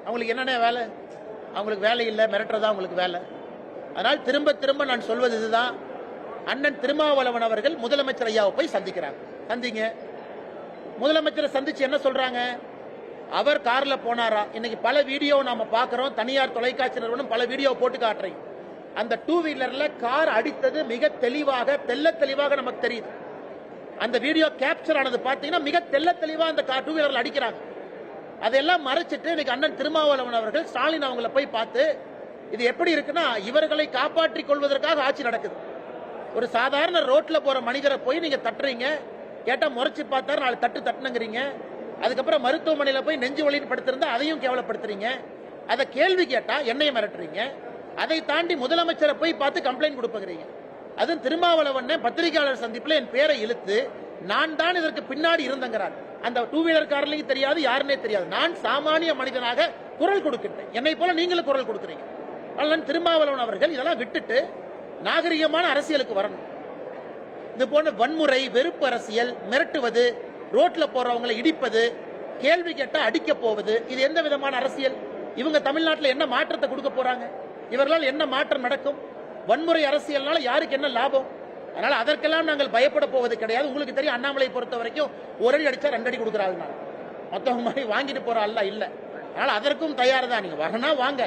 அவங்களுக்கு என்னென்ன வேலை? அவங்களுக்கு வேலை இல்லை, மிரட்டுறதா அவங்களுக்கு வேலை. அதனால் திரும்ப திரும்ப நான் சொல்வது இதுதான், அண்ணன் திருமாவளவன் அவர்கள் முதலமைச்சர் ஐயாவை போய் சந்திக்கிறாங்க. சந்திங்க. முதலமைச்சரை சந்திச்சு என்ன சொல்றாங்க? அவர் கார்ல போனாரா? இன்னைக்கு பல வீடியோ நாம பாக்குறோம், தனியார் தொலைக்காட்சி நிறுவனம் பல வீடியோ போட்டு காட்டுறீங்க. அந்த டூ வீலர்ல கார் அடித்தது மிக தெளிவாக, தெல்ல தெளிவாக நமக்கு தெரியுது. அந்த வீடியோ கேப்சர் ஆனது பாத்தீங்கன்னா மிக தெல்ல தெளிவா அந்த கார் டூ வீலர்ல அடிக்கிறாங்க. அதெல்லாம் மறைச்சிட்டு இன்னைக்கு அண்ணன் திருமாவளவன் அவர்கள் ஸ்டாலின் அவங்கள போய் பார்த்து, இது எப்படி இருக்குன்னா இவர்களை காப்பாற்றிக் கொள்வதற்காக ஆட்சி நடக்குது. ஒரு சாதாரண ரோட்ல போற மனிதரை போய் நீங்க தட்டுறீங்க, கேட்டா முறைச்சு பார்த்தாரு, நாலு தட்டு தட்டுனுங்கிறீங்க. அதுக்கப்புறம் மருத்துவமனையில போய் நெஞ்சு வலின்னு படுத்திருந்தா அதையும் கேவலப்படுத்துறீங்க. அதை கேள்வி கேட்டா என்னைய மிரட்டுறீங்க. அதை தாண்டி முதலமைச்சரை போய் பார்த்து கம்ப்ளைண்ட் கொடுப்பீங்க. அதுவும் திருமாவளவன் பத்திரிகையாளர் சந்திப்புல என் பேரை இழுத்து நான் தான் இதற்கு பின்னாடி இருந்தங்கிறார். அந்த டூ வீலர் காரலையும் தெரியாது, யாருன்னே தெரியாது. நான் சாமானிய மனிதனாக குரல் கொடுக்கின்றேன். என்னை போல நீங்களும் குரல் கொடுக்குறீங்க. அதனால் திருமாவளவன் அவர்கள் இதெல்லாம் விட்டுட்டு நாகரிகமான அரசியலுக்கு வரணும். இது போன்ற வன்முறை, வெறுப்பு அரசியல், மிரட்டுவது, ரோட்ல போறவங்களை இடிப்பது, கேள்வி கேட்டா அடிக்க போவது, இது எந்த விதமான அரசியல்? இவங்க தமிழ்நாட்டில் என்ன மாற்றத்தை கொடுக்க போறாங்க? இவர்களால் என்ன மாற்றம் நடக்கும்? வன்முறை அரசியல்னால யாருக்கு என்ன லாபம்? அதனால அதற்கெல்லாம் நாங்கள் பயப்பட போவது கிடையாது. உங்களுக்கு தெரியும், அண்ணாமலை பொறுத்த வரைக்கும் ஒரு அடி அடிச்சா 2 அடி கொடுக்குறாள். மொத்தம் மாதிரி வாங்கிட்டு போற ஆள் இல்ல. அதனால அதற்கும் தயார் தான். நீங்க வரனா வாங்க.